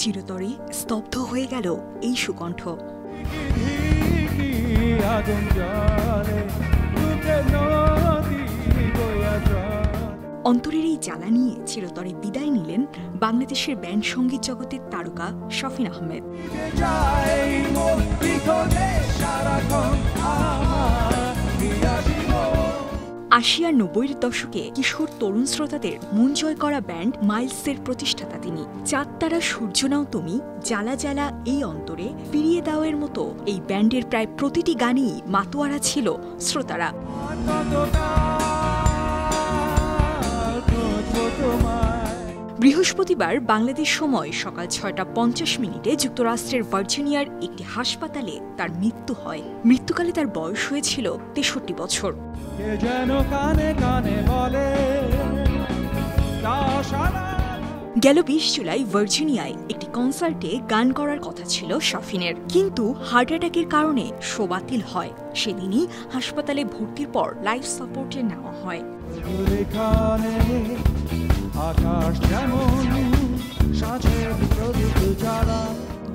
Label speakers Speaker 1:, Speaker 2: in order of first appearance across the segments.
Speaker 1: চিরতরে স্তব্ধ হয়ে গেল এই সুকণ্ঠ। অন্তরের এই জ্বালা নিয়ে চিরতরে বিদায় নিলেন বাংলাদেশের ব্যান্ড সঙ্গীত জগতের তারকা শফিন আহমেদ। আশি আর ৯০-এর দশকে কিশোর তরুণ শ্রোতাদের মন জয় করা ব্যান্ড মাইলসের প্রতিষ্ঠাতা তিনি। চাঁদ তারা সূর্য নাও তুমি, জ্বালা জ্বালা এই অন্তরে, ফিরিয়ে দাওয়ের মতো এই ব্যান্ডের প্রায় প্রতিটি গানেই মাতোয়ারা ছিল শ্রোতারা। বৃহস্পতিবার বাংলাদেশ সময় সকাল ৬টা ৫০ যুক্তরাষ্ট্রের ভার্জিনিয়ার একটি হাসপাতালে তার মৃত্যু হয়। মৃত্যুকালে তার বয়স হয়েছিল ৬৩ বছর। গেল ২০ জুলাই ভার্জিনিয়ায় একটি কনসার্টে গান করার কথা ছিল শফিনের, কিন্তু হার্ট অ্যাটাকের কারণে শো বাতিল হয়। সেদিনই হাসপাতালে ভর্তির পর লাইফ সাপোর্টে নেওয়া হয়।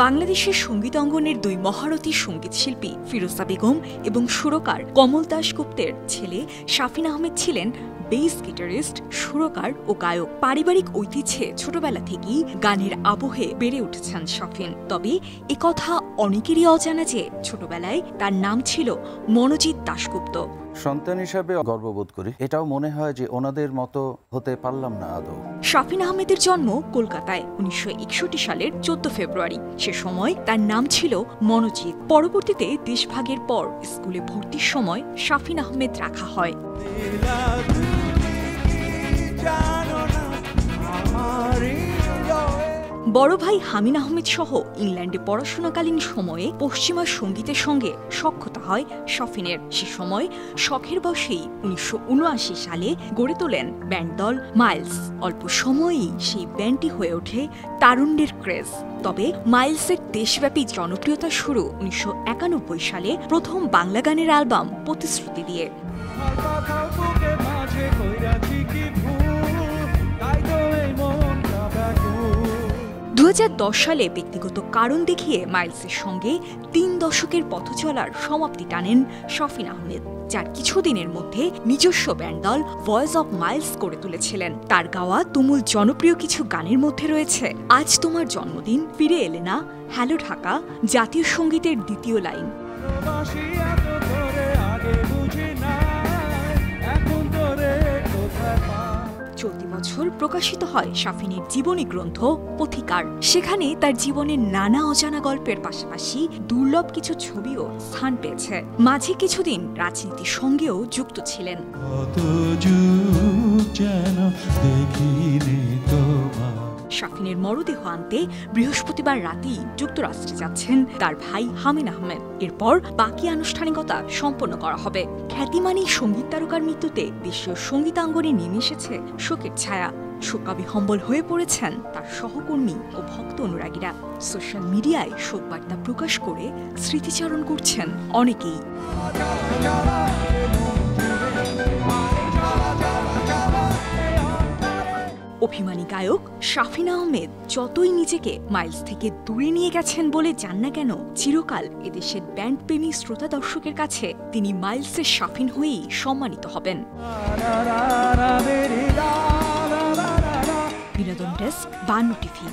Speaker 1: বাংলাদেশের সঙ্গীত অঙ্গনের দুই মহারথী সঙ্গীত শিল্পী ফিরোজা বেগম এবং সুরকার কমল দাশগুপ্তের ছেলে শফিন আহমেদ ছিলেন বেস গিটারিস্ট, সুরকার ও গায়ক। পারিবারিক ঐতিহ্যে ছোটবেলা থেকেই গানের আবহে বেড়ে উঠেছেন শফিন। তবে একথা অনেকেরই অজানা যে ছোটবেলায় তার নাম ছিল মনোজিৎ দাশগুপ্ত।
Speaker 2: সন্তান হিসাবে গর্ববোধ করি, এটাও মনে হয় যে ওনাদের মতো হতে পারলাম না আদৌ।
Speaker 1: শফিন আহমেদের জন্ম কলকাতায় ১৯৬১ সালের ১৪ ফেব্রুয়ারি। সে সময় তার নাম ছিল মনোজিৎ। পরবর্তীতে দেশভাগের পর স্কুলে ভর্তির সময় শফিন আহমেদ রাখা হয়। বড় ভাই হামিন আহমেদ সহ ইংল্যান্ডে পড়াশোনাকালীন সময়ে পশ্চিমা সঙ্গীতের সঙ্গে সখ্যতা হয় শফিনের। সে সময় শখের বশেই ১৯৭৯ সালে গড়ে তোলেন ব্যান্ড দল মাইলস। অল্প সময়েই সেই ব্যান্ডটি হয়ে ওঠে তারুণ্যের ক্রেজ। তবে মাইলসের দেশব্যাপী জনপ্রিয়তা শুরু ১৯৯১ সালে প্রথম বাংলা গানের অ্যালবাম প্রতিশ্রুতি দিয়ে। ২০১০ সালে ব্যক্তিগত কারণ দেখিয়ে মাইলসের সঙ্গে ৩ দশকের পথ চলার সমাপ্তি টানেন শফিন আহমেদ, যার কিছুদিনের মধ্যে নিজস্ব ব্যান্ড দল ভয়েস অব মাইলস করে তুলেছিলেন। তার গাওয়া তুমুল জনপ্রিয় কিছু গানের মধ্যে রয়েছে আজ তোমার জন্মদিন, ফিরে এলে না, হ্যালো ঢাকা, জাতীয় সঙ্গীতের দ্বিতীয় লাইন। চলতি বছর প্রকাশিত হয় শফিনের জীবনী গ্রন্থ পথিকার। সেখানে তার জীবনের নানা অজানা গল্পের পাশাপাশি দুর্লভ কিছু ছবিও স্থান পেয়েছে। মাঝে কিছুদিন রাজনীতির সঙ্গেও যুক্ত ছিলেন। শফিনের মরদেহ আনতে বৃহস্পতিবার রাতেই যুক্তরাষ্ট্রে যাচ্ছেন তার ভাই হামিন আহমেদ। এরপর বাকি আনুষ্ঠানিকতা সম্পন্ন করা হবে। খ্যাতিমানী সঙ্গীত তারকার মৃত্যুতে দেশীয় সঙ্গীতাঙ্গনে নেমে এসেছে শোকের ছায়া। শোকাবিহম্বল হয়ে পড়েছেন তার সহকর্মী ও ভক্ত অনুরাগীরা। সোশ্যাল মিডিয়ায় শোকবার্তা প্রকাশ করে স্মৃতিচারণ করছেন অনেকেই। অভিমানী গায়ক শফিন আহমেদ যতই নিজেকে মাইলস থেকে দূরে নিয়ে গেছেন বলে যান না কেন, চিরকাল এদেশের ব্যান্ড প্রেমী শ্রোতা দর্শকের কাছে তিনি মাইলসের শফিন হয়েই সম্মানিত হবেন। বিনোদন ডেস্ক, ৫২ টিভি।